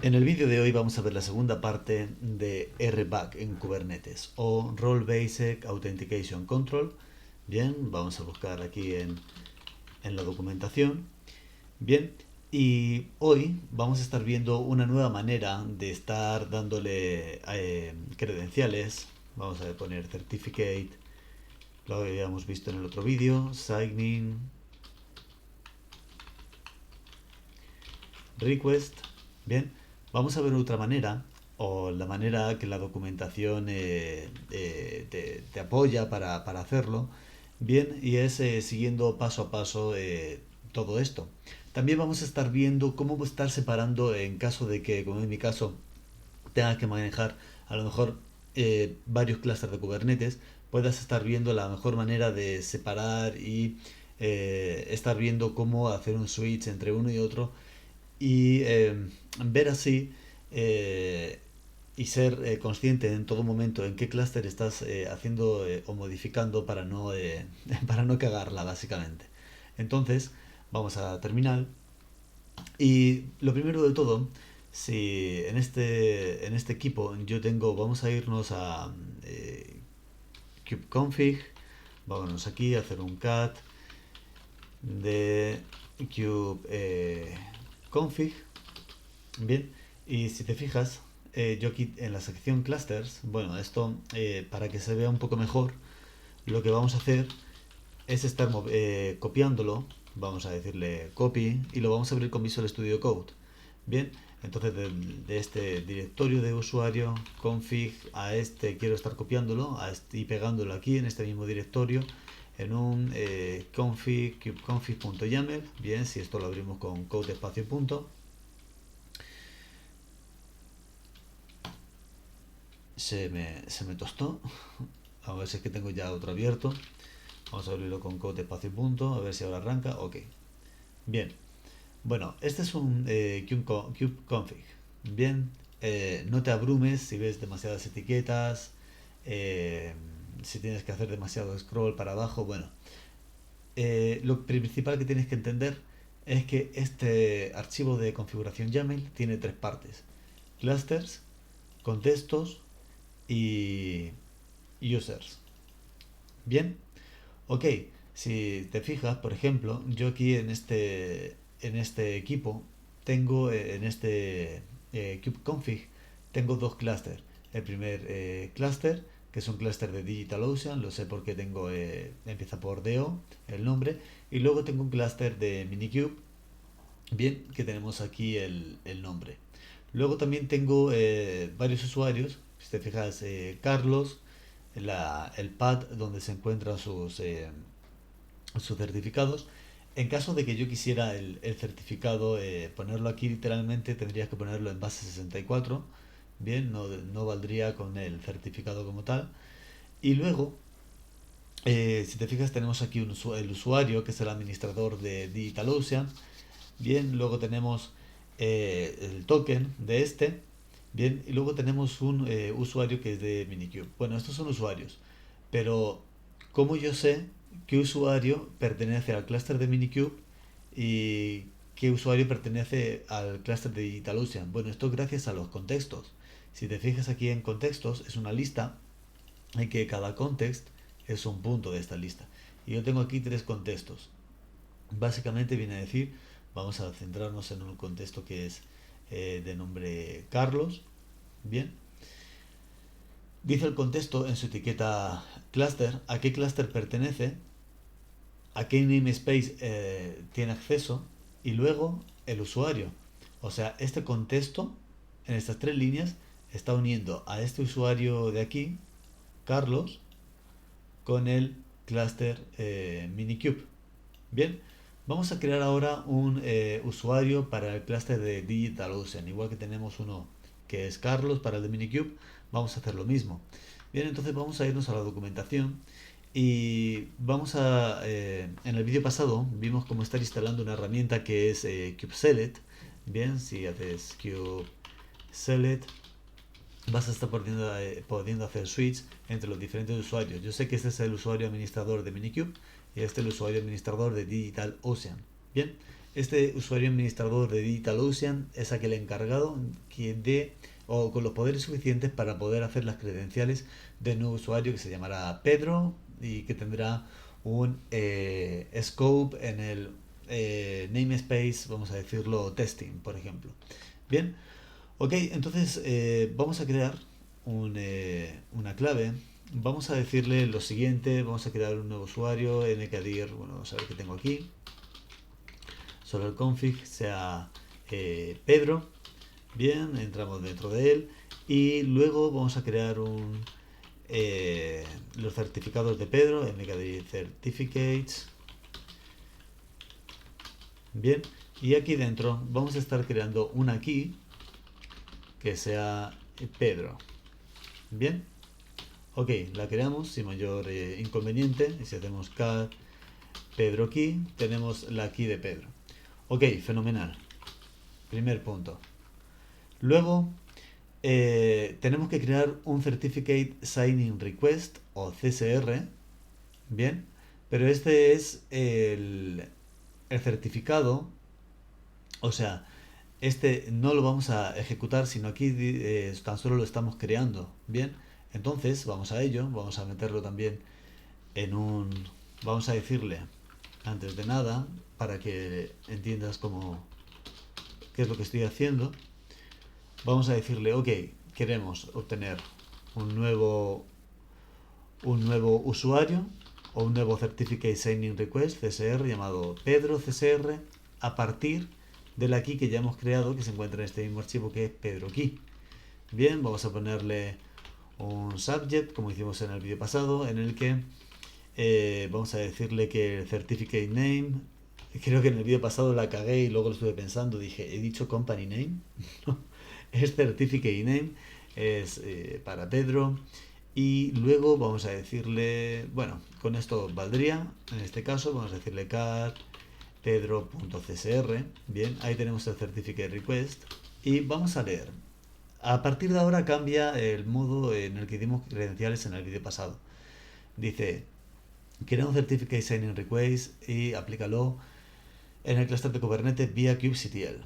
En el vídeo de hoy vamos a ver la segunda parte de RBAC en Kubernetes o Role Based Authentication Control. Bien, vamos a buscar aquí en la documentación. Bien, y hoy vamos a estar viendo una nueva manera de estar dándole credenciales. Vamos a poner certificate, lo habíamos visto en el otro vídeo, signing, request. Bien, vamos a ver otra manera, o la manera que la documentación te apoya para hacerlo. Bien, y es siguiendo paso a paso todo esto. También vamos a estar viendo cómo estar separando en caso de que, como en mi caso, tengas que manejar a lo mejor varios clústeres de Kubernetes, puedas estar viendo la mejor manera de separar y estar viendo cómo hacer un switch entre uno y otro y ver así eh, y ser consciente en todo momento en qué clúster estás haciendo o modificando para no cagarla básicamente. Entonces vamos a terminal y lo primero de todo, si en este equipo yo tengo, vamos a irnos a kubeconfig, vámonos aquí a hacer un cat de kubeconfig. Bien, y si te fijas, yo aquí en la sección clusters, bueno, esto para que se vea un poco mejor, lo que vamos a hacer es estar copiándolo, vamos a decirle copy, y lo vamos a abrir con Visual Studio Code. Bien, entonces de este directorio de usuario config a este quiero estar copiándolo y pegándolo aquí en este mismo directorio en un config kubeconfig.yaml. Bien, si esto lo abrimos con code espacio punto, se me tostó. A ver si es que tengo ya otro abierto. Vamos a abrirlo con code espacio punto, a ver si ahora arranca. Ok. Bien. Bueno, este es un kubeconfig. Bien. No te abrumes si ves demasiadas etiquetas. eh, si tienes que hacer demasiado scroll para abajo. Bueno, lo principal que tienes que entender es que este archivo de configuración YAML tiene tres partes: clusters, contextos y users. Bien, ok, si te fijas, por ejemplo, yo aquí en este equipo tengo, en este kubeconfig, tengo dos clústeres. El primer clúster, que es un clúster de DigitalOcean, lo sé porque tengo, empieza por DO, el nombre, y luego tengo un clúster de Minikube, bien, que tenemos aquí el nombre. Luego también tengo varios usuarios, si te fijas, Carlos, el pad donde se encuentran sus certificados. En caso de que yo quisiera el certificado ponerlo aquí literalmente, tendrías que ponerlo en base 64. Bien, no valdría con el certificado como tal. Y luego, si te fijas, tenemos aquí el usuario, que es el administrador de DigitalOcean. Bien, luego tenemos el token de este. Bien, y luego tenemos un usuario que es de Minikube. Bueno, estos son usuarios, pero ¿cómo yo sé qué usuario pertenece al clúster de Minikube y qué usuario pertenece al clúster de DigitalOcean? Bueno, esto gracias a los contextos. Si te fijas aquí en contextos, es una lista en que cada context es un punto de esta lista. Y yo tengo aquí tres contextos. Básicamente viene a decir, vamos a centrarnos en un contexto que es de nombre Carlos. Bien, dice el contexto en su etiqueta cluster a qué cluster pertenece, a qué namespace tiene acceso y luego el usuario. O sea, este contexto en estas tres líneas está uniendo a este usuario de aquí, Carlos, con el cluster Minikube. Bien, vamos a crear ahora un usuario para el clúster de DigitalOcean, igual que tenemos uno que es Carlos para el de Minikube, vamos a hacer lo mismo. Bien, entonces vamos a irnos a la documentación y vamos a, en el vídeo pasado vimos cómo estar instalando una herramienta que es kubeselect. Bien, si haces kubeselect vas a estar pudiendo hacer switch entre los diferentes usuarios. Yo sé que este es el usuario administrador de Minikube y este es el usuario administrador de DigitalOcean. Bien, este usuario administrador de DigitalOcean es aquel encargado o con los poderes suficientes para poder hacer las credenciales de un nuevo usuario que se llamará Pedro y que tendrá un scope en el namespace, vamos a decirlo, testing, por ejemplo. Bien, ok, entonces vamos a crear una clave. Vamos a decirle lo siguiente, vamos a crear un nuevo usuario, mkdir, bueno, vamos a ver qué tengo aquí. Solo el config sea Pedro. Bien, entramos dentro de él y luego vamos a crear los certificados de Pedro, mkdir certificates. Bien, y aquí dentro vamos a estar creando una key que sea Pedro. Bien, ok, la creamos sin mayor inconveniente. Y si hacemos cat Pedro key, tenemos la key de Pedro. Ok, fenomenal. Primer punto. Luego tenemos que crear un Certificate Signing Request o CSR. Bien, pero este es el certificado. O sea, este no lo vamos a ejecutar, sino aquí tan solo lo estamos creando. Bien, entonces vamos a ello. Vamos a meterlo también en un... Vamos a decirle, antes de nada, para que entiendas qué es lo que estoy haciendo. Vamos a decirle, ok, queremos obtener un nuevo usuario o un nuevo Certificate Signing Request CSR llamado Pedro CSR a partir de la key que ya hemos creado, que se encuentra en este mismo archivo, que es Pedro Key. Bien, vamos a ponerle un subject, como hicimos en el vídeo pasado, en el que vamos a decirle que el Certificate Name, creo que en el vídeo pasado la cagué y luego lo estuve pensando, dije, ¿he dicho Company Name? Es Certificate Name, es para Pedro. Y luego vamos a decirle, bueno, con esto valdría, en este caso vamos a decirle cat pedro.csr. Bien, ahí tenemos el certificate request y vamos a leer. A partir de ahora cambia el modo en el que dimos credenciales en el vídeo pasado. Dice, crea un certificate signing request y aplícalo en el cluster de Kubernetes vía kubectl.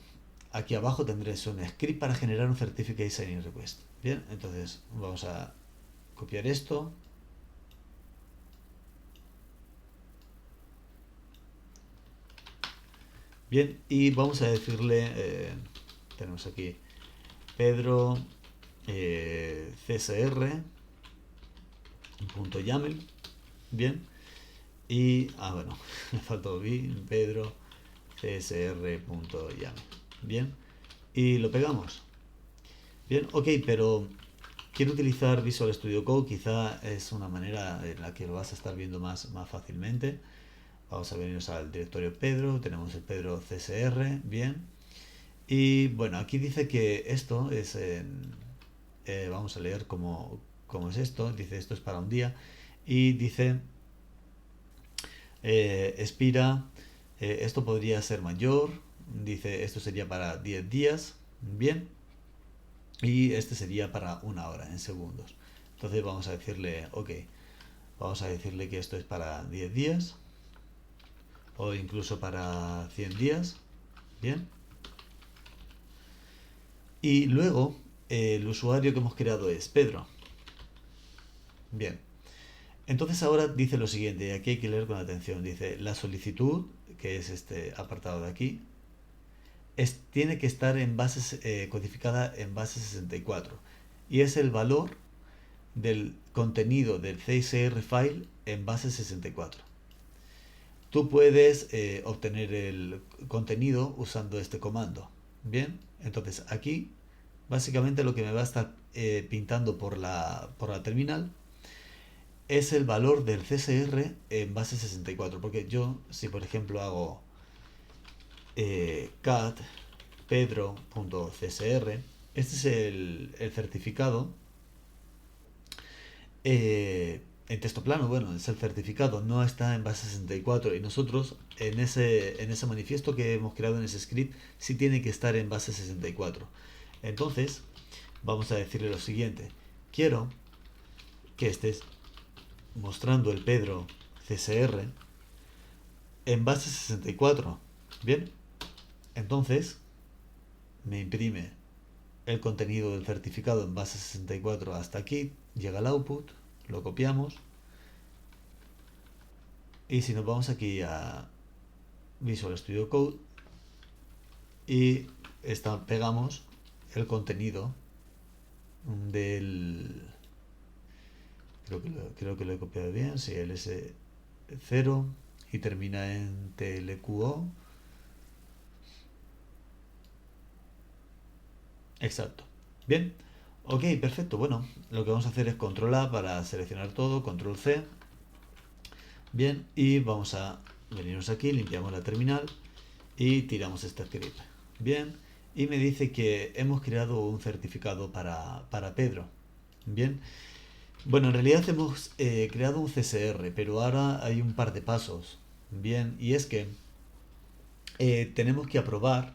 Aquí abajo tendréis un script para generar un certificate signing request. Bien, entonces vamos a copiar esto. Bien, y vamos a decirle, tenemos aquí Pedro csr.yaml. Bien, y, bueno, me faltó Pedro csr.yaml. Bien, y lo pegamos. Bien, ok, pero quiero utilizar Visual Studio Code, quizá es una manera en la que lo vas a estar viendo más fácilmente. Vamos a venirnos al directorio Pedro, tenemos el Pedro CSR, bien. Y bueno, aquí dice que esto es vamos a leer cómo es esto. Dice esto es para un día y dice expira, esto podría ser mayor. Dice esto sería para 10 días, bien. Y este sería para una hora en segundos. Entonces vamos a decirle, ok, vamos a decirle que esto es para 10 días o incluso para 100 días, bien. Y luego el usuario que hemos creado es Pedro. Bien. Entonces ahora dice lo siguiente, y aquí hay que leer con atención. Dice, la solicitud, que es este apartado de aquí, tiene que estar en bases, codificada en base 64. Y es el valor del contenido del CSR file en base 64. Tú puedes obtener el contenido usando este comando. Bien, entonces aquí básicamente lo que me va a estar pintando por la terminal es el valor del CSR en base 64. Porque yo, si por ejemplo hago cat pedro.csr, este es el certificado en texto plano. Bueno, es el certificado, no está en base 64 y nosotros en ese manifiesto que hemos creado en ese script sí tiene que estar en base 64. Entonces vamos a decirle lo siguiente: quiero que estés mostrando el Pedro CSR en base 64. Bien, Entonces me imprime el contenido del certificado en base 64 hasta aquí, llega el output, lo copiamos y si nos vamos aquí a Visual Studio Code y pegamos el contenido del... Creo que lo he copiado bien, sí, el S0 y termina en TLQO. Exacto. Bien. Ok, perfecto. Bueno, lo que vamos a hacer es control A para seleccionar todo, control C. Bien, y vamos a venirnos aquí, limpiamos la terminal y tiramos este script. Bien, y me dice que hemos creado un certificado para Pedro. Bien, bueno, en realidad hemos creado un CSR, pero ahora hay un par de pasos. Bien, y es que tenemos que aprobar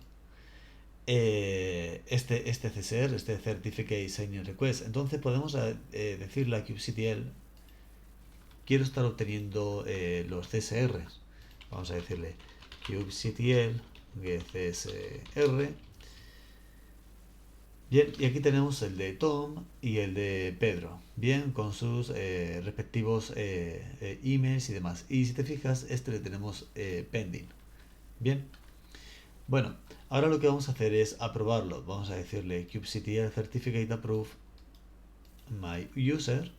este CSR, este Certificate Signing Request. Entonces podemos decirle a kubectl, quiero estar obteniendo los CSRs. Vamos a decirle kubectl CSR. Bien, y aquí tenemos el de Tom y el de Pedro, bien, con sus respectivos emails y demás. Y si te fijas, este le tenemos pending. Bien, bueno, ahora lo que vamos a hacer es aprobarlo. Vamos a decirle kubectl certificate approve my user.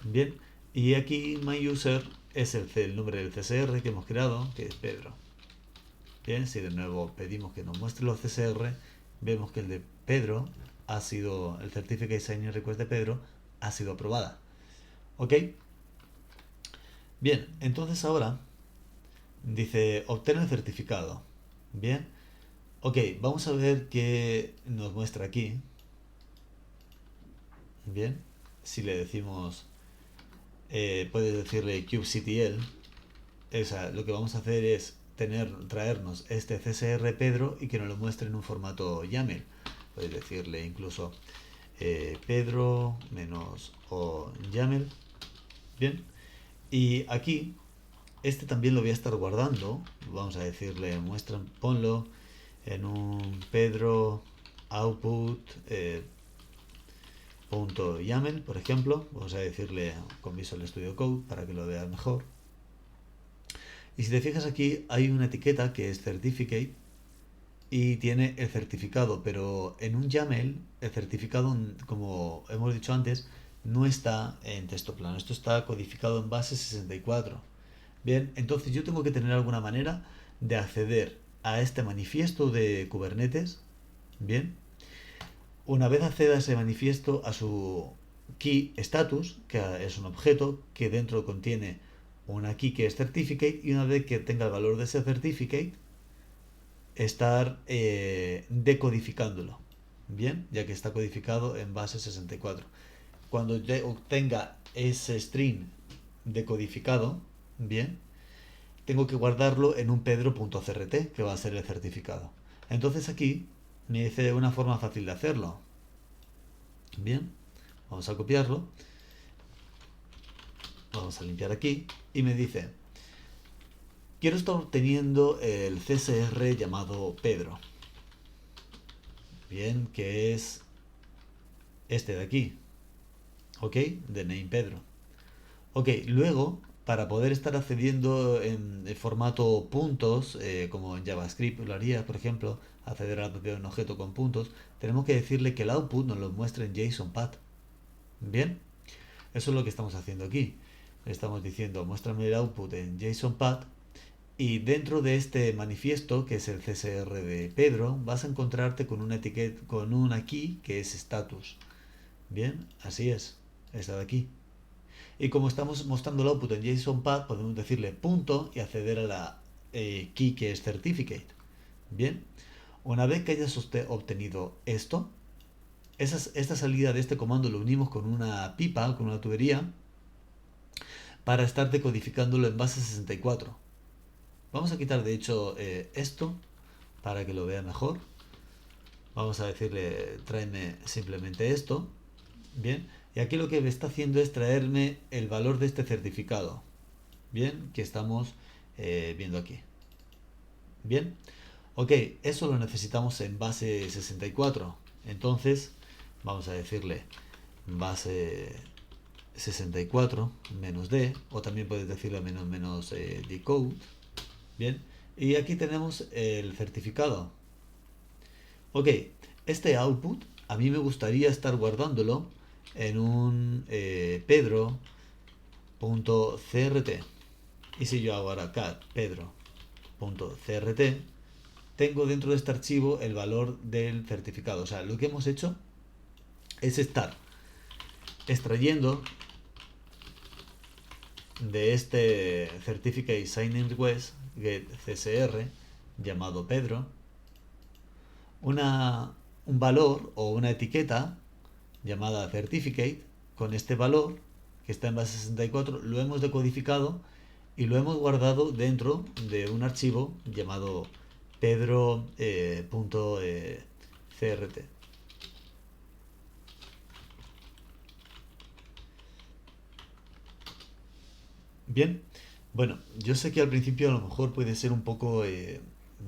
Bien, y aquí my user es el nombre del CSR que hemos creado, que es Pedro. Bien, si de nuevo pedimos que nos muestre los CSR, vemos que el de Pedro ha sido, el Certificate Signing Request de Pedro ha sido aprobada. ¿Ok? Bien, entonces ahora dice obtener el certificado. Bien, ok, vamos a ver qué nos muestra aquí. Bien, si le decimos, puedes decirle kubectl. O sea, lo que vamos a hacer es traernos este CSR Pedro y que nos lo muestre en un formato YAML. Puedes decirle incluso Pedro menos o YAML. Bien, y aquí este también lo voy a estar guardando. Vamos a decirle ponlo en un Pedro output punto YAML, por ejemplo. Vamos a decirle con Visual Studio Code para que lo veas mejor. Y si te fijas aquí hay una etiqueta que es Certificate y tiene el certificado, pero en un YAML el certificado, como hemos dicho antes, no está en texto plano, esto está codificado en base 64. Bien, entonces yo tengo que tener alguna manera de acceder a este manifiesto de Kubernetes. Bien, una vez acceda a ese manifiesto, a su key status, que es un objeto que dentro contiene una key que es certificate, y una vez que tenga el valor de ese certificate, estar decodificándolo. Bien, ya que está codificado en base 64. Cuando obtenga ese string decodificado, bien, tengo que guardarlo en un pedro.crt, que va a ser el certificado. Entonces aquí me dice una forma fácil de hacerlo. Bien, vamos a copiarlo, vamos a limpiar aquí y me dice, quiero estar obteniendo el CSR llamado Pedro. Bien, que es este de aquí. Ok, de name Pedro. Ok, luego, para poder estar accediendo en formato puntos, como en JavaScript lo haría, por ejemplo, acceder a la propiedad de un objeto con puntos, tenemos que decirle que el output nos lo muestre en JSON-Path. Bien, eso es lo que estamos haciendo aquí. Estamos diciendo, muéstrame el output en JSON-Path, y dentro de este manifiesto, que es el CSR de Pedro, vas a encontrarte con una etiqueta, con una key que es status. Bien, así es, esta de aquí. Y como estamos mostrando el output en JSON-Path, podemos decirle punto y acceder a la key que es certificate. Bien, una vez que hayas obtenido esto, esta salida de este comando lo unimos con una pipa, con una tubería, para estar decodificándolo en base 64. Vamos a quitar de hecho esto para que lo vea mejor. Vamos a decirle tráeme simplemente esto. Bien, y aquí lo que me está haciendo es traerme el valor de este certificado. Bien, que estamos viendo aquí. Bien, ok, eso lo necesitamos en base 64. Entonces, vamos a decirle base 64 menos D, o también puedes decirle menos menos decode. Bien, y aquí tenemos el certificado. Ok, este output a mí me gustaría estar guardándolo en un pedro.crt. Y si yo hago ahora cat pedro.crt, tengo dentro de este archivo el valor del certificado. O sea, lo que hemos hecho es estar extrayendo de este Certificate Signing Request get CSR llamado Pedro una, un valor o una etiqueta llamada certificate. Con este valor que está en base 64 lo hemos decodificado y lo hemos guardado dentro de un archivo llamado pedro.crt. Bien, bueno, yo sé que al principio a lo mejor puede ser un poco,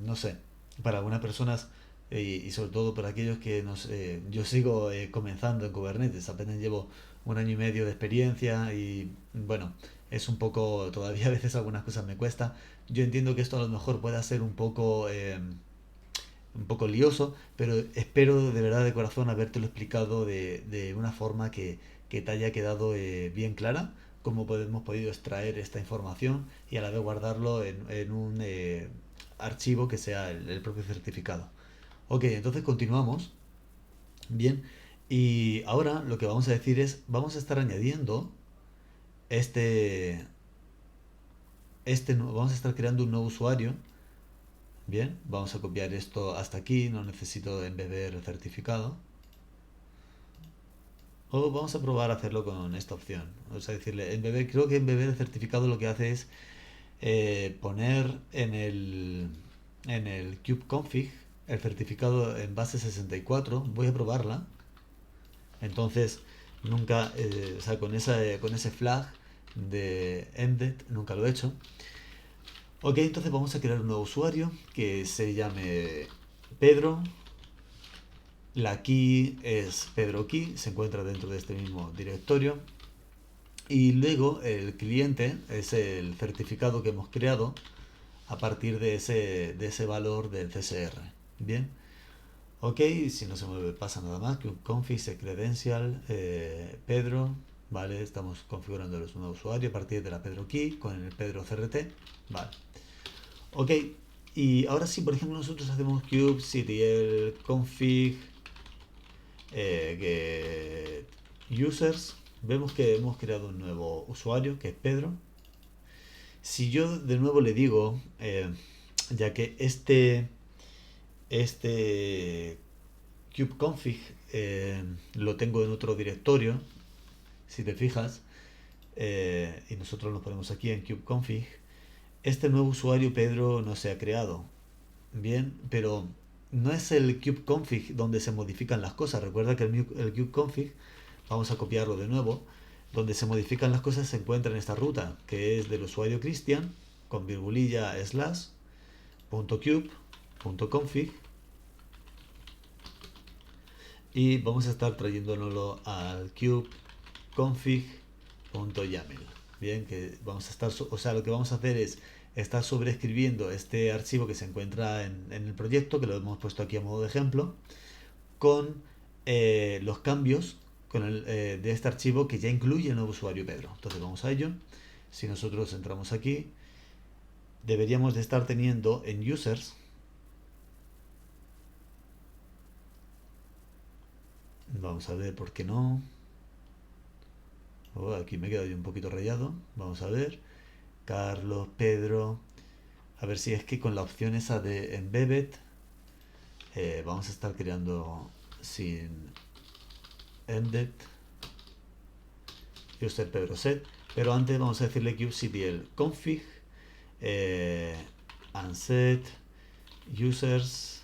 no sé, para algunas personas y sobre todo para aquellos que nos, yo sigo comenzando en Kubernetes, apenas llevo un año y medio de experiencia y bueno, es un poco, todavía a veces algunas cosas me cuesta. Yo entiendo que esto a lo mejor pueda ser un poco lioso, pero espero de verdad de corazón habértelo explicado de una forma que te haya quedado bien clara, cómo hemos podido extraer esta información y a la vez guardarlo en un archivo que sea el propio certificado. Ok, entonces continuamos. Bien, y ahora lo que vamos a decir es, vamos a estar añadiendo este, vamos a estar creando un nuevo usuario. Bien, vamos a copiar esto hasta aquí, no necesito embeber el certificado. O vamos a probar a hacerlo con esta opción. Vamos a decirle, embeber, creo que embeber el certificado lo que hace es poner en el kubeconfig el certificado en base 64. Voy a probarla. Entonces, nunca, o sea, con ese flag de ended, nunca lo he hecho. Ok, entonces vamos a crear un nuevo usuario que se llame Pedro. La key es Pedro Key, se encuentra dentro de este mismo directorio. Y luego el cliente es el certificado que hemos creado a partir de ese valor del CSR. Bien, ok, si no se me pasa nada más, que un config se credential Pedro, vale, estamos configurando el nuevo usuario a partir de la Pedro Key con el Pedro CRT, vale. Ok, y ahora sí, por ejemplo, nosotros hacemos kubectl config get users, vemos que hemos creado un nuevo usuario que es Pedro. Si yo de nuevo le digo, ya que este kubeconfig lo tengo en otro directorio, si te fijas, y nosotros lo ponemos aquí en kubeconfig, este nuevo usuario Pedro no se ha creado. Bien, pero no es el kubeconfig donde se modifican las cosas. Recuerda que el kubeconfig, vamos a copiarlo de nuevo, donde se modifican las cosas se encuentra en esta ruta, que es del usuario Cristian, con virgulilla slash, punto cube, punto config, y vamos a estar trayéndonoslo al kubeconfig.yaml. Bien, que vamos a estar, o sea, lo que vamos a hacer es estar sobreescribiendo este archivo que se encuentra en el proyecto, que lo hemos puesto aquí a modo de ejemplo, con los cambios de este archivo que ya incluye el nuevo usuario Pedro. Entonces vamos a ello. Si nosotros entramos aquí, deberíamos de estar teniendo en users, vamos a ver por qué no. Oh, aquí me he quedado yo un poquito rayado. Vamos a ver. Carlos, Pedro. A ver si es que con la opción esa de Embedded vamos a estar creando sin ended user Pedro set. Pero antes vamos a decirle kubectl config unset users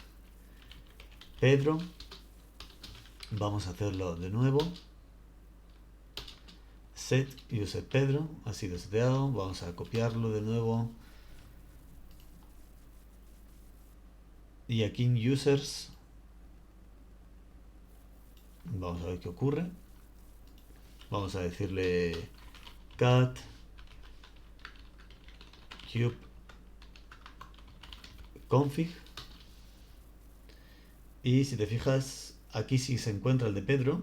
Pedro. Vamos a hacerlo de nuevo. Set user Pedro ha sido seteado. Vamos a copiarlo de nuevo. Y aquí en users, vamos a ver qué ocurre. Vamos a decirle cat cube config. Y si te fijas, aquí sí se encuentra el de Pedro.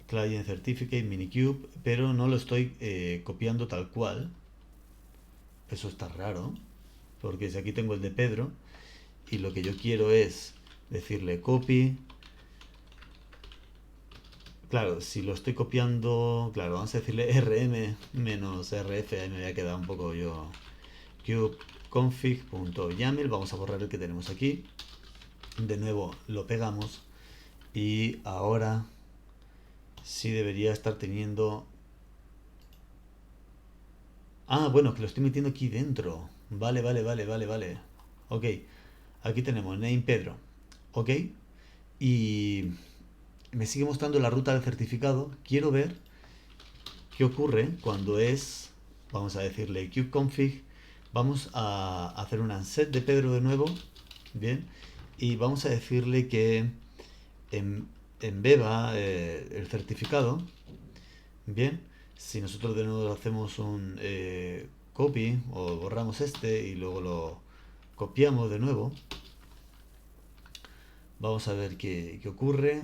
Client Certificate, Minikube, pero no lo estoy copiando tal cual. Eso está raro, porque si aquí tengo el de Pedro y lo que yo quiero es decirle copy. Claro, si lo estoy copiando, claro, vamos a decirle rm menos rf, ahí me había quedado un poco yo. Kubeconfig.yaml, vamos a borrar el que tenemos aquí. De nuevo lo pegamos y ahora sí debería estar teniendo... Ah, bueno, que lo estoy metiendo aquí dentro. Vale, vale, vale, vale, vale. Ok, aquí tenemos name Pedro. Ok, y me sigue mostrando la ruta del certificado. Quiero ver qué ocurre cuando es, vamos a decirle kubeconfig. Vamos a hacer un unset de Pedro de nuevo. Bien, y vamos a decirle que en Beba el certificado. Bien, si nosotros de nuevo hacemos un copy o borramos este y luego lo copiamos de nuevo, vamos a ver qué ocurre.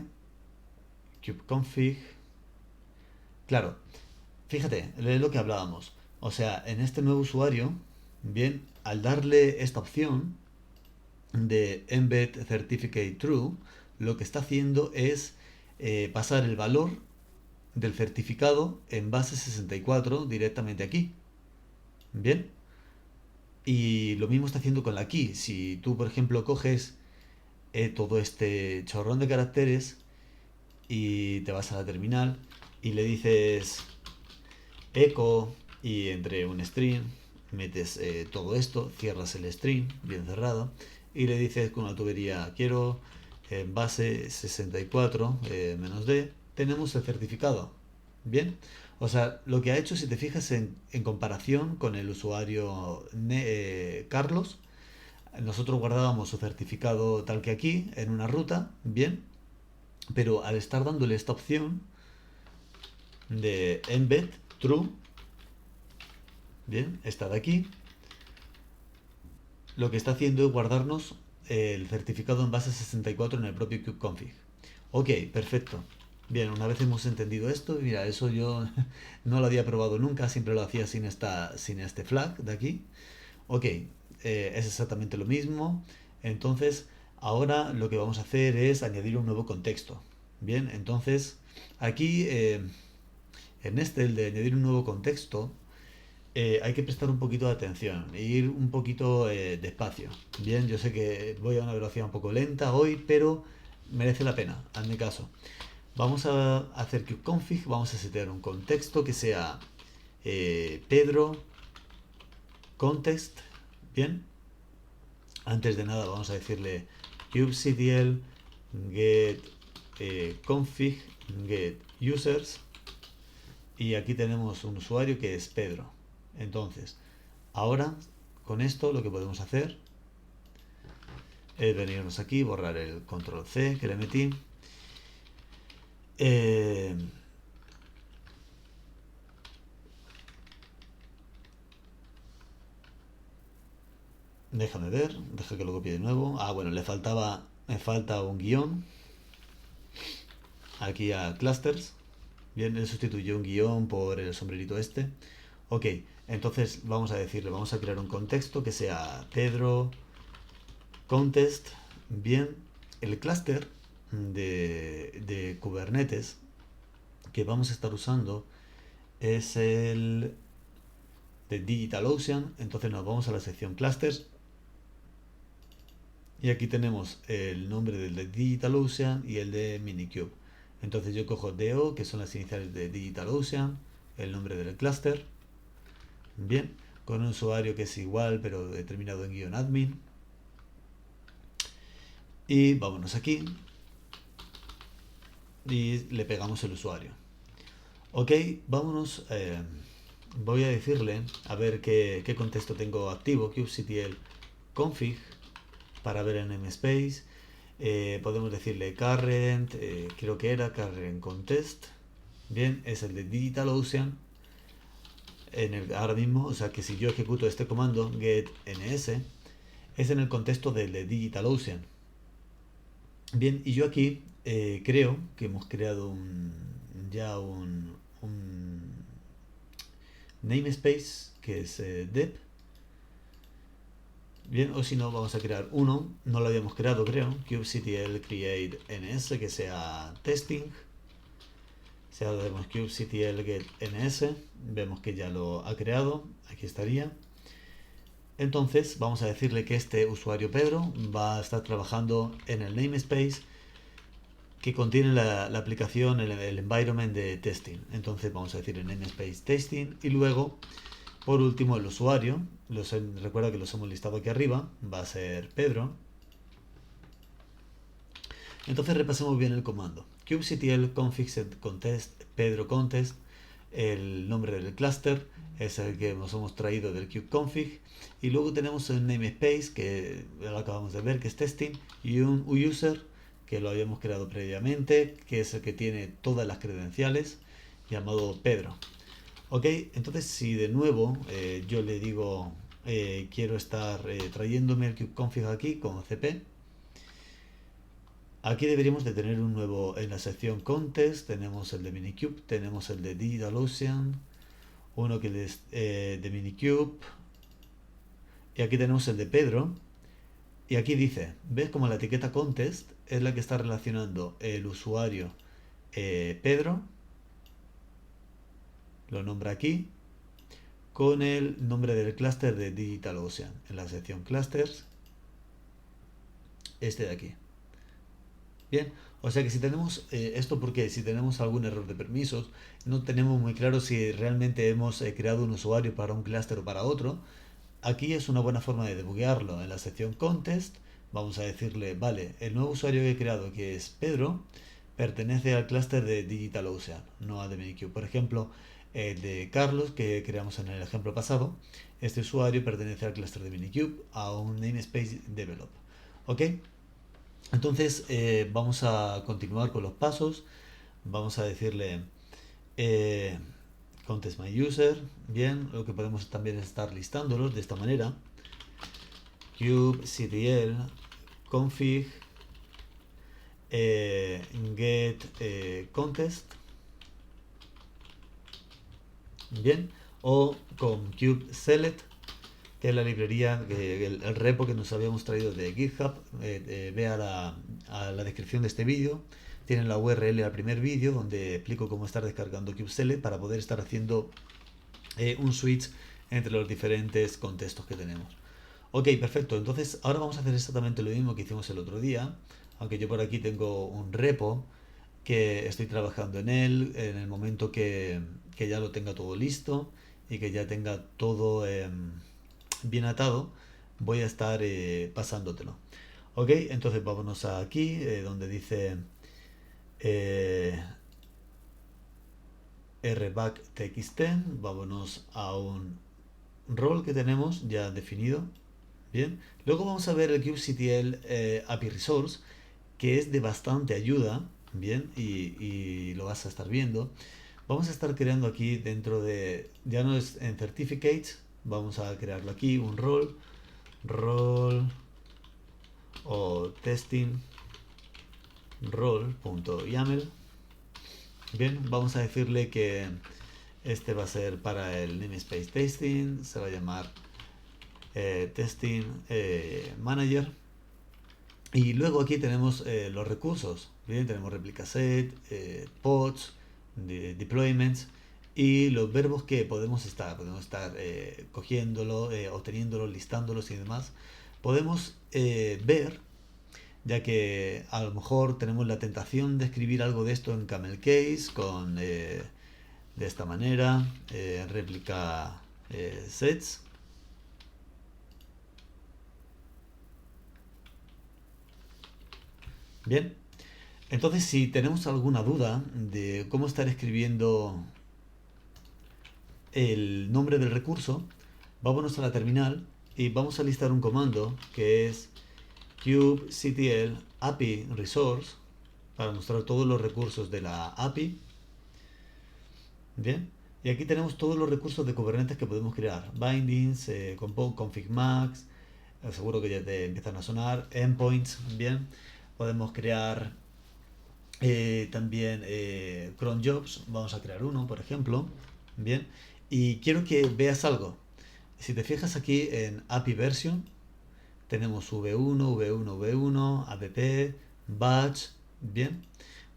Kubeconfig. Claro, fíjate, es lo que hablábamos. O sea, en este nuevo usuario, bien, al darle esta opción de embed certificate true, lo que está haciendo es pasar el valor del certificado en base 64 directamente aquí. Bien. Y lo mismo está haciendo con la key. Si tú, por ejemplo, coges todo este chorrón de caracteres y te vas a la terminal y le dices echo y entre un string metes todo esto, cierras el string bien cerrado y le dices con una tubería quiero en base 64 menos d, tenemos el certificado. Bien, o sea, lo que ha hecho, si te fijas en comparación con el usuario Carlos, nosotros guardábamos su certificado tal que aquí, en una ruta, bien, pero al estar dándole esta opción de embed true, bien, esta de aquí, lo que está haciendo es guardarnos el certificado en base 64 en el propio kubeconfig. Ok, perfecto. Bien, una vez hemos entendido esto, mira, eso yo no lo había probado nunca, siempre lo hacía sin este flag de aquí. Ok, es exactamente lo mismo. Entonces, ahora lo que vamos a hacer es añadir un nuevo contexto. Bien, entonces, aquí en este, el de añadir un nuevo contexto, hay que prestar un poquito de atención e ir un poquito despacio. Bien, yo sé que voy a una velocidad un poco lenta hoy, pero merece la pena, hazme caso. Vamos a hacer kubeconfig, vamos a setear un contexto que sea Pedro context. Bien, antes de nada vamos a decirle kubectl get config get users y aquí tenemos un usuario que es Pedro. Entonces, ahora con esto lo que podemos hacer es venirnos aquí, borrar el control C que le metí. Eh, Déjame ver, deja que lo copie de nuevo. Ah, bueno, me falta un guión aquí a clusters. Bien, él sustituyó un guión por el sombrerito este. Ok, entonces vamos a decirle, vamos a crear un contexto que sea Pedro Contest. Bien, el clúster de Kubernetes que vamos a estar usando es el de DigitalOcean. Entonces nos vamos a la sección clusters y aquí tenemos el nombre del de DigitalOcean y el de Minikube. Entonces yo cojo DO, que son las iniciales de DigitalOcean, el nombre del clúster, bien, con un usuario que es igual pero determinado en guión admin. Y vámonos aquí y le pegamos el usuario. Ok, vámonos voy a decirle, a ver qué contexto tengo activo, kubectl config, para ver el namespace. Podemos decirle current, creo que era current contest. Bien, es el de DigitalOcean. Ahora mismo, o sea que si yo ejecuto este comando get ns, es en el contexto del de DigitalOcean. Bien, y yo aquí creo que hemos creado ya un namespace que es dep. Bien, o si no, vamos a crear uno. No lo habíamos creado, creo. kubectl create ns, que sea testing. Si ahora vemos kubectl get ns, vemos que ya lo ha creado. Aquí estaría. Entonces, vamos a decirle que este usuario Pedro va a estar trabajando en el namespace que contiene la aplicación, el environment de testing. Entonces, vamos a decir el namespace testing y luego, por último, el usuario. Recuerda que los hemos listado aquí arriba. Va a ser Pedro. Entonces repasemos bien el comando. kubectl config set contest pedro contest. El nombre del clúster es el que nos hemos traído del kubeconfig. Y luego tenemos el namespace que lo acabamos de ver, que es testing. Y un user que lo habíamos creado previamente, que es el que tiene todas las credenciales, llamado Pedro. Ok, entonces si de nuevo yo le digo quiero estar trayéndome el kubeconfig aquí con cp, aquí deberíamos de tener un nuevo, en la sección contest tenemos el de Minikube, tenemos el de DigitalOcean, uno que es de Minikube, y aquí tenemos el de Pedro, y aquí dice, ¿ves como la etiqueta contest es la que está relacionando el usuario Pedro, lo nombra aquí, con el nombre del clúster de DigitalOcean, en la sección clusters, este de aquí. Bien, o sea que si tenemos esto, porque si tenemos algún error de permisos, no tenemos muy claro si realmente hemos creado un usuario para un clúster o para otro. Aquí es una buena forma de debuguearlo. En la sección contest vamos a decirle, vale, el nuevo usuario que he creado, que es Pedro, pertenece al clúster de DigitalOcean, no a de Minikube. Por ejemplo, el de Carlos, que creamos en el ejemplo pasado, este usuario pertenece al clúster de Minikube, a un namespace develop. ¿Ok? Entonces vamos a continuar con los pasos. Vamos a decirle contest my user. Bien, lo que podemos también es estar listándolos de esta manera. kubectl config get contest. Bien, o con kubeselect, que es la librería, el repo que nos habíamos traído de GitHub. Ve a la descripción de este vídeo, tienen la URL al primer vídeo donde explico cómo estar descargando kubectl para poder estar haciendo un switch entre los diferentes contextos que tenemos. Ok, perfecto, entonces ahora vamos a hacer exactamente lo mismo que hicimos el otro día, aunque yo por aquí tengo un repo que estoy trabajando en él. En el momento que ya lo tenga todo listo y que ya tenga todo bien atado, voy a estar pasándotelo. Ok, entonces vámonos aquí donde dice rback.txt. Vámonos a un rol que tenemos ya definido. Bien, luego vamos a ver el kubectl API Resource, que es de bastante ayuda. Bien, y lo vas a estar viendo. Vamos a estar creando aquí dentro de, ya no es en certificates, vamos a crearlo aquí, un rol o testing role.yaml. Bien, vamos a decirle que este va a ser para el namespace testing, se va a llamar testing manager. Y luego aquí tenemos los recursos. Bien, tenemos replica set, pods, deployments y los verbos que podemos estar cogiéndolo, obteniéndolo, listándolos y demás. Podemos ver, ya que a lo mejor tenemos la tentación de escribir algo de esto en camel case con de esta manera, replica sets. Bien, entonces si tenemos alguna duda de cómo estar escribiendo el nombre del recurso, vámonos a la terminal y vamos a listar un comando que es kubectl API resource para mostrar todos los recursos de la API. Bien, y aquí tenemos todos los recursos de Kubernetes que podemos crear: bindings, config max, seguro que ya te empiezan a sonar, endpoints. Bien, podemos crear también cron jobs. Vamos a crear uno, por ejemplo. Bien, y quiero que veas algo. Si te fijas aquí en API version, tenemos v1, v1, v1, app, batch. Bien,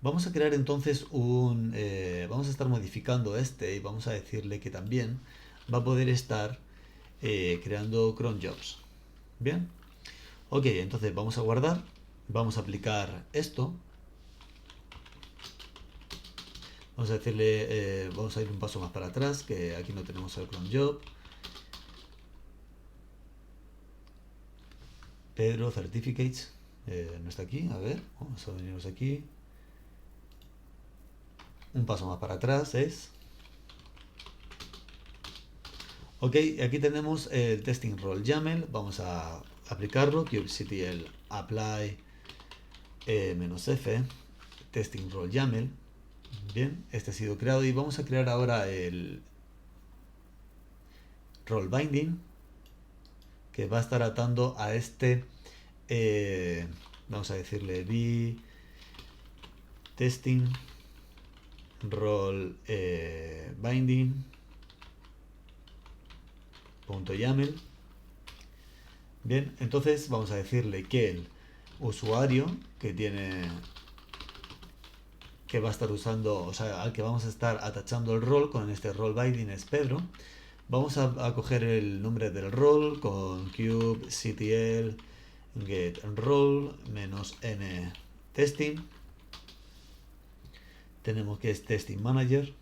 vamos a crear entonces vamos a estar modificando y vamos a decirle que también va a poder estar creando cron jobs. Bien, ok, entonces vamos a guardar, vamos a aplicar esto. Vamos a decirle, vamos a ir un paso más para atrás, que aquí no tenemos el cron job. Pedro certificates, no está aquí. A ver, vamos a venirnos aquí un paso más para atrás. Ok, aquí tenemos el testing role YAML. Vamos a aplicarlo. kubectl apply -f testing role YAML. Bien, este ha sido creado y vamos a crear ahora el role binding, que va a estar atando a vamos a decirle b testing role binding .yaml. Bien, entonces vamos a decirle que el usuario que va a estar usando, o sea, al que vamos a estar atachando el rol con este role binding es Pedro. Vamos a coger el nombre del rol con kubectl get role -n testing. Tenemos que es testing manager.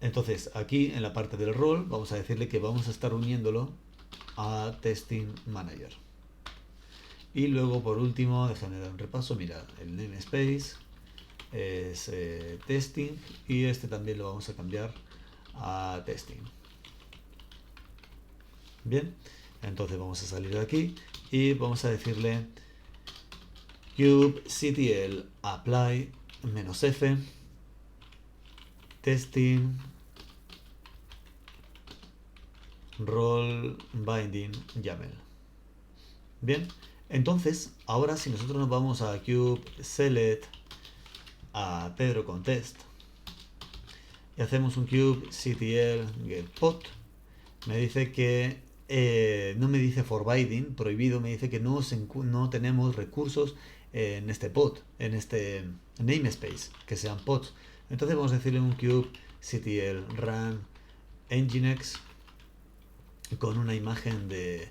Entonces aquí en la parte del rol vamos a decirle que vamos a estar uniéndolo a testing manager. Y luego por último, déjame dar un repaso. Mira, el namespace es testing y este también lo vamos a cambiar a testing. Bien, entonces vamos a salir de aquí y vamos a decirle kubectl apply -f testing role binding YAML. Bien, entonces ahora si nosotros nos vamos a kubectl a Pedro contest y hacemos un kubectl get pod, me dice que no me dice forbidden, prohibido, me dice que no tenemos recursos en este pod, en este namespace, que sean pods. Entonces vamos a decirle un kubectl run nginx con una imagen de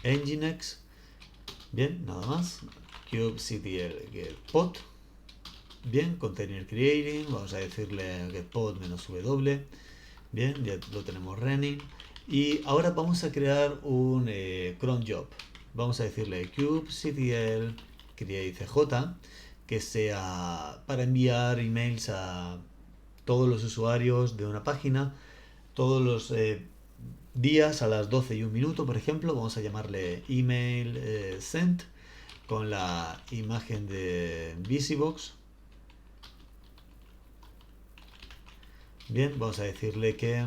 nginx. Bien, nada más. kubectl get pod. Bien, container creating, vamos a decirle get pod -w. Bien, ya lo tenemos running. Y ahora vamos a crear un cron job. Vamos a decirle kubectl create cj, que sea para enviar emails a todos los usuarios de una página todos los días a las 12:01, por ejemplo. Vamos a llamarle email sent con la imagen de VisiBox. Bien, vamos a decirle que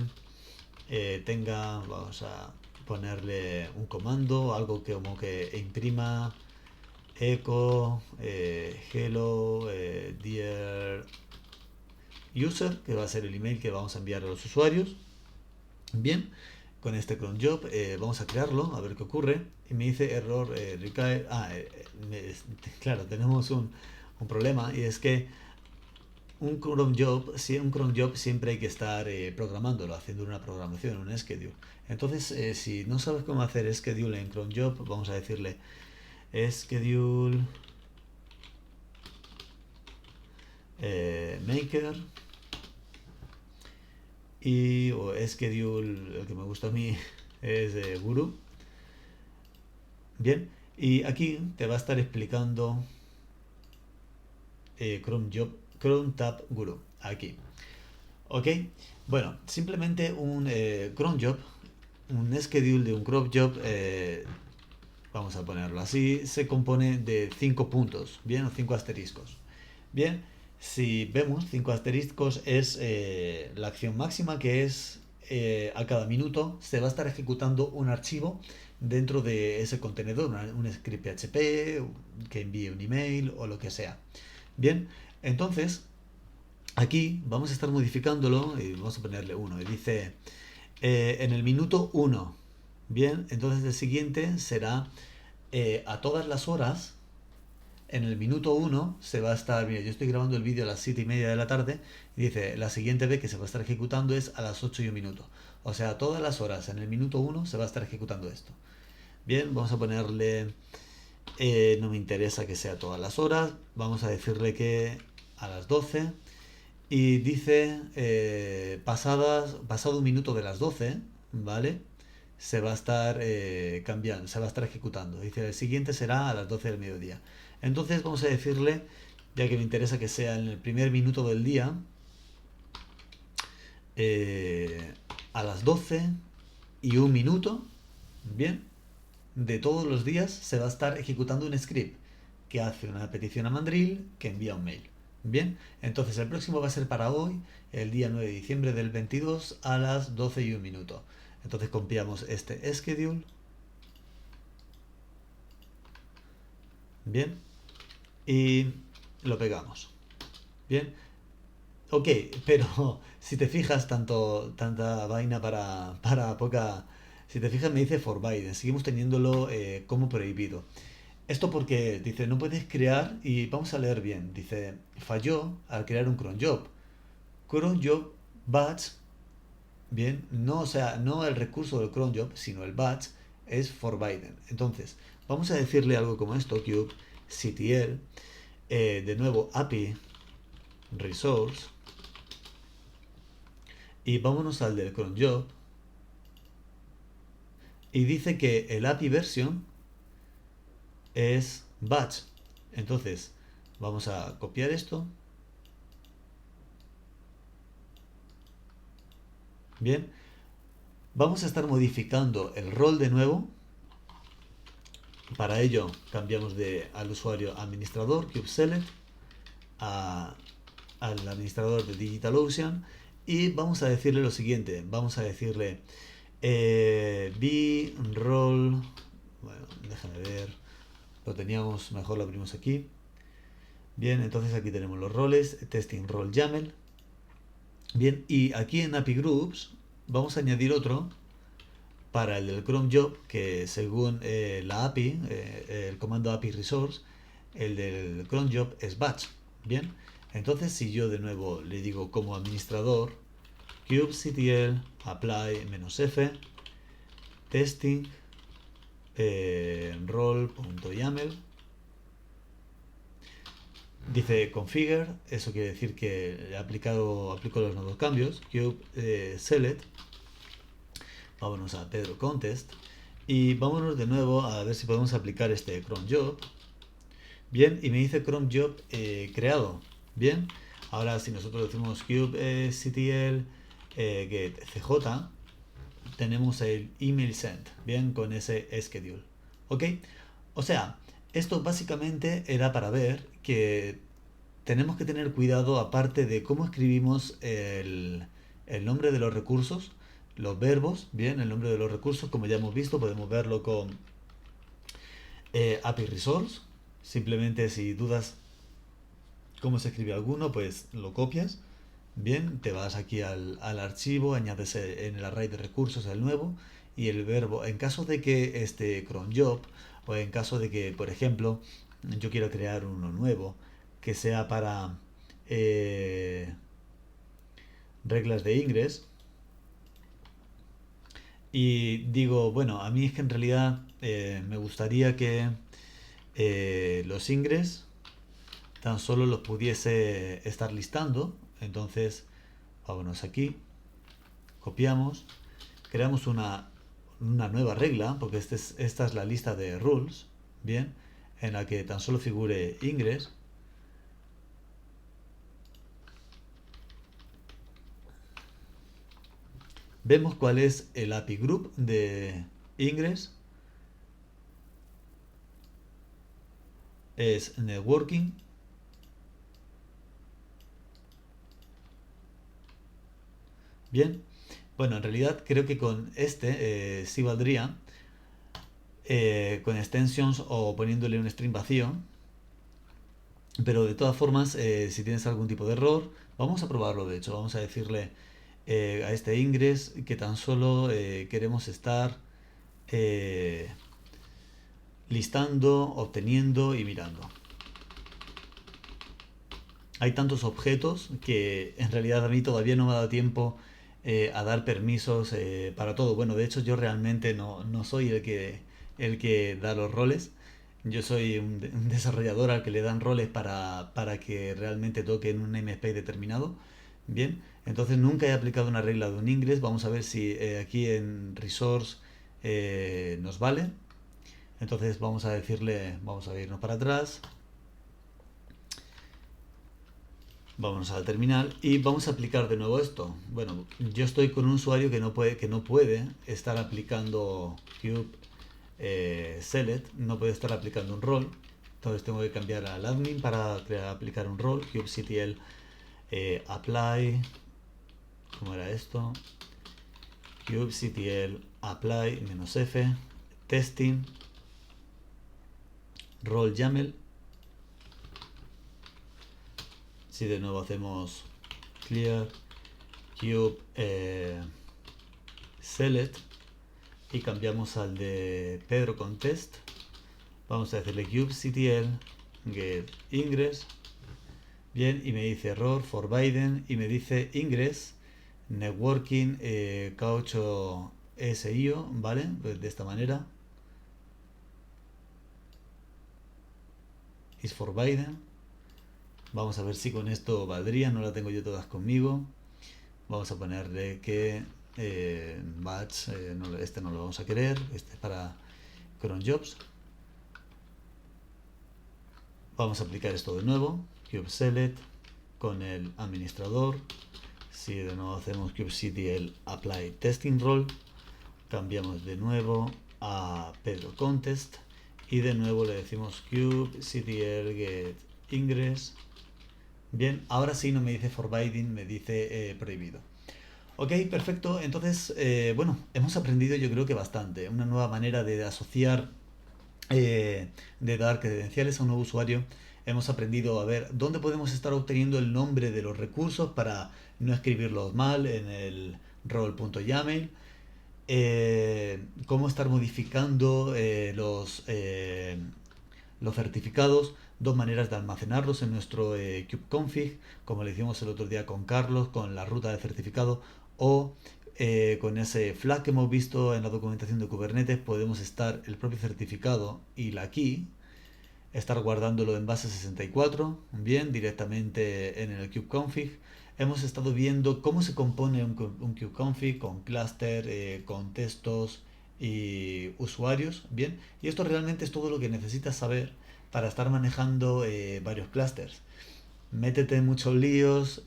vamos a ponerle un comando, algo que como que imprima echo hello dear user, que va a ser el email que vamos a enviar a los usuarios. Bien, con este cron job vamos a crearlo, a ver qué ocurre. Y me dice error require. Claro, tenemos un problema, y es que un cron job siempre hay que estar programándolo, haciendo una programación, un schedule. Entonces, si no sabes cómo hacer schedule en cron job, vamos a decirle schedule maker o schedule, el que me gusta a mí es guru. Bien, y aquí te va a estar explicando Chrome Tab Guru, aquí. Ok, bueno, simplemente un cron job, un schedule de un crop job, vamos a ponerlo así, se compone de 5 puntos, bien, o 5 asteriscos. Bien, si vemos 5 asteriscos es la acción máxima, que es a cada minuto se va a estar ejecutando un archivo dentro de ese contenedor, un script PHP que envíe un email o lo que sea. Bien, entonces aquí vamos a estar modificándolo y vamos a ponerle 1. Y dice en el minuto 1. Bien, entonces el siguiente será a todas las horas. En el minuto 1 se va a estar, mira, yo estoy grabando el vídeo a las 7:30 de la tarde y dice, la siguiente vez que se va a estar ejecutando es a las 8:01. O sea, a todas las horas, en el minuto 1 se va a estar ejecutando esto. Bien, vamos a ponerle, no me interesa que sea todas las horas, vamos a decirle que a las 12. Y dice, pasado un minuto de las 12, ¿vale? Se va a estar cambiando, se va a estar ejecutando. Dice, el siguiente será a las 12 del mediodía. Entonces vamos a decirle, ya que me interesa que sea en el primer minuto del día, a las 12:01, bien, de todos los días se va a estar ejecutando un script que hace una petición a Mandrill que envía un mail. Bien, entonces el próximo va a ser para hoy, el día 9 de diciembre del 22 a las 12:01. Entonces copiamos este schedule. Bien, y lo pegamos. Bien, ok, pero si te fijas, tanta vaina para poca. Si te fijas, me dice forbidden, seguimos teniéndolo como prohibido. Esto porque dice, no puedes crear, y vamos a leer bien, dice, falló al crear un cron job. Cron job batch, bien, no, o sea, no el recurso del cron job, sino el batch es forbidden. Entonces, vamos a decirle algo como esto, kubectl, de nuevo API resource, y vámonos al del cron job, y dice que el API version es batch. Entonces, vamos a copiar esto. Bien, vamos a estar modificando el rol de nuevo. Para ello cambiamos al usuario administrador, kubeselect, al administrador de DigitalOcean, y vamos a decirle lo siguiente. Vamos a decirle role, bueno, déjame ver, lo teníamos, mejor lo abrimos aquí. Bien, entonces aquí tenemos los roles, testing role YAML. Bien, y aquí en API Groups vamos a añadir otro para el del cron job, que según la API, el comando API resource, el del cron job es batch. Bien, entonces si yo de nuevo le digo como administrador kubectl apply -f testing role.yaml, dice configure, eso quiere decir que aplico los nuevos cambios, kubeselect, vámonos a Pedro Contest y vámonos de nuevo a ver si podemos aplicar este cron job. Bien, y me dice cron job creado. Bien, ahora si nosotros decimos kubectl get cj, tenemos el email sent, bien, con ese schedule. Ok, o sea, esto básicamente era para ver que tenemos que tener cuidado, aparte de cómo escribimos el nombre de los recursos, los verbos, bien, el nombre de los recursos, como ya hemos visto, podemos verlo con API Resource. Simplemente si dudas cómo se escribe alguno, pues lo copias. Bien, te vas aquí al archivo, añades en el array de recursos el nuevo y el verbo. En caso de que este cron job, o en caso de que, por ejemplo, yo quiero crear uno nuevo que sea para reglas de ingres, y digo, bueno, a mí es que en realidad me gustaría que los ingres tan solo los pudiese estar listando. Entonces, vámonos aquí, copiamos, creamos una nueva regla, porque esta es la lista de rules, bien, en la que tan solo figure ingres. vemos cuál es el API group de Ingress. Es networking. Bien, bueno, en realidad creo que con este sí valdría, con extensions o poniéndole un string vacío. Pero de todas formas, si tienes algún tipo de error, vamos a probarlo. De hecho, vamos a decirle a este ingress que tan solo queremos estar eh, listando, obteniendo y mirando. Hay tantos objetos que en realidad a mí todavía no me ha dado tiempo a dar permisos para todo. Bueno, de hecho yo realmente no soy el que da los roles. Yo soy un desarrollador al que le dan roles para que realmente toquen un namespace determinado. Bien, entonces nunca he aplicado una regla de un ingress. Vamos a ver si aquí en resource nos vale. Entonces vamos a decirle, vamos a irnos para atrás. Vámonos al terminal y vamos a aplicar de nuevo esto. Bueno, yo estoy con un usuario que no puede estar aplicando cube select, no puede estar aplicando un rol. Entonces tengo que cambiar al admin para aplicar un rol. Kubectl apply, ¿cómo era esto? Kubectl apply -f testing role YAML. Si de nuevo hacemos clear cube select y cambiamos al de Pedro Contest, vamos a decirle kubectl get ingress. Bien, y me dice error forbidden y me dice ingress networking K8 SIO, ¿vale? Pues de esta manera is forbidden. Vamos a ver si con esto valdría, no la tengo yo todas conmigo. Vamos a ponerle que batch, este no lo vamos a querer, este es para cron jobs. Vamos a aplicar esto de nuevo, cube select con el administrador. Si de nuevo hacemos kubectl apply testing role, cambiamos de nuevo a Pedro Contest y de nuevo le decimos kubectl get ingress. Bien, ahora sí no me dice forbidden, me dice prohibido. Ok, perfecto. Entonces, bueno, hemos aprendido yo creo que bastante. Una nueva manera de asociar, de dar credenciales a un nuevo usuario. Hemos aprendido a ver dónde podemos estar obteniendo el nombre de los recursos para no escribirlos mal en el role.yaml. Cómo estar modificando los certificados, dos maneras de almacenarlos en nuestro kubeconfig, como le hicimos el otro día con Carlos, con la ruta de certificado, o con ese flag que hemos visto en la documentación de Kubernetes, podemos estar el propio certificado y la key, estar guardándolo en base 64, bien, directamente en el kubeconfig. Hemos estado viendo cómo se compone un kubeconfig con cluster, contextos y usuarios, bien, y esto realmente es todo lo que necesitas saber para estar manejando varios clusters. Métete en muchos líos,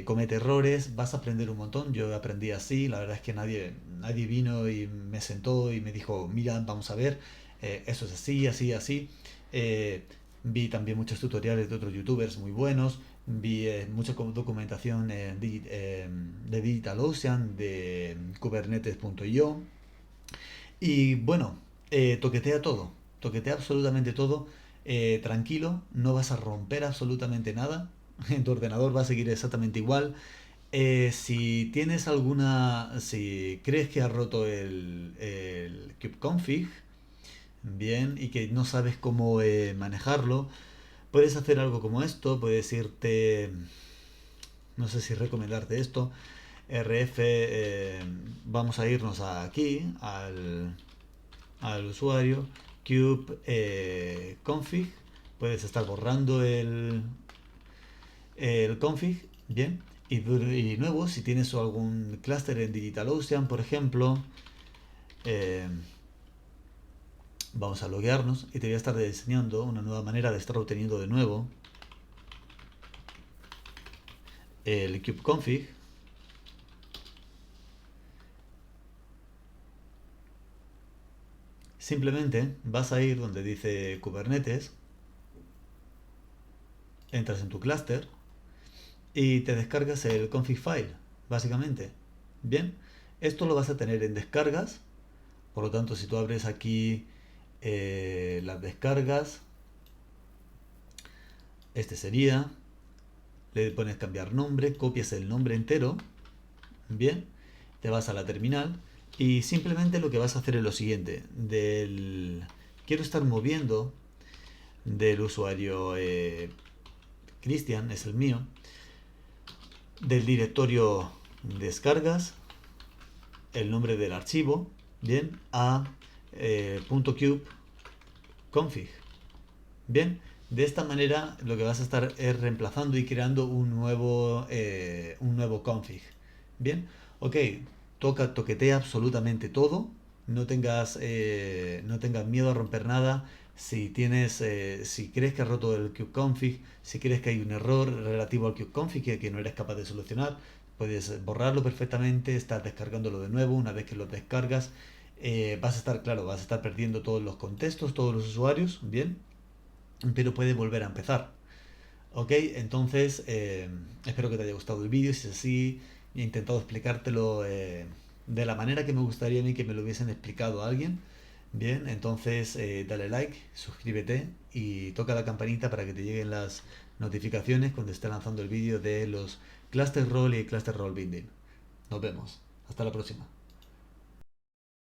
comete errores, vas a aprender un montón. Yo aprendí así, la verdad es que nadie vino y me sentó y me dijo, mira, vamos a ver, eso es así, así, así. Vi también muchos tutoriales de otros youtubers muy buenos, vi mucha documentación de DigitalOcean, de kubernetes.io y bueno, toquetea absolutamente todo, tranquilo, no vas a romper absolutamente nada, en tu ordenador va a seguir exactamente igual. Si crees que has roto el kubeconfig, bien, y que no sabes cómo manejarlo, puedes hacer algo como esto, puedes irte, no sé si recomendarte esto, rf, vamos a irnos aquí al usuario, cube config, puedes estar borrando el config, bien, y nuevo, si tienes algún clúster en DigitalOcean, por ejemplo, eh, vamos a loguearnos y te voy a estar diseñando una nueva manera de estar obteniendo de nuevo el kubeconfig. simplemente vas a ir donde dice Kubernetes, entras en tu clúster y te descargas el config file, básicamente. Bien, esto lo vas a tener en descargas, por lo tanto, si tú abres aquí las descargas, este sería, le pones cambiar nombre, copias el nombre entero, bien, te vas a la terminal y simplemente lo que vas a hacer es lo siguiente, quiero estar moviendo del usuario Cristian, es el mío, del directorio descargas, el nombre del archivo, bien, a .cube config. Bien, de esta manera lo que vas a estar es reemplazando y creando un nuevo config. Bien, ok, toquetea absolutamente todo, no tengas miedo a romper nada. Si crees que has roto el kubeconfig, si crees que hay un error relativo al kubeconfig que no eres capaz de solucionar, puedes borrarlo perfectamente, estar descargándolo de nuevo. Una vez que lo descargas, vas a estar perdiendo todos los contextos, todos los usuarios, bien, pero puede volver a empezar. Ok, entonces espero que te haya gustado el vídeo. Si es así, he intentado explicártelo de la manera que me gustaría a mí que me lo hubiesen explicado a alguien. Bien, entonces dale like, suscríbete y toca la campanita para que te lleguen las notificaciones cuando esté lanzando el vídeo de los Cluster Roll y Cluster Roll Binding. Nos vemos. Hasta la próxima.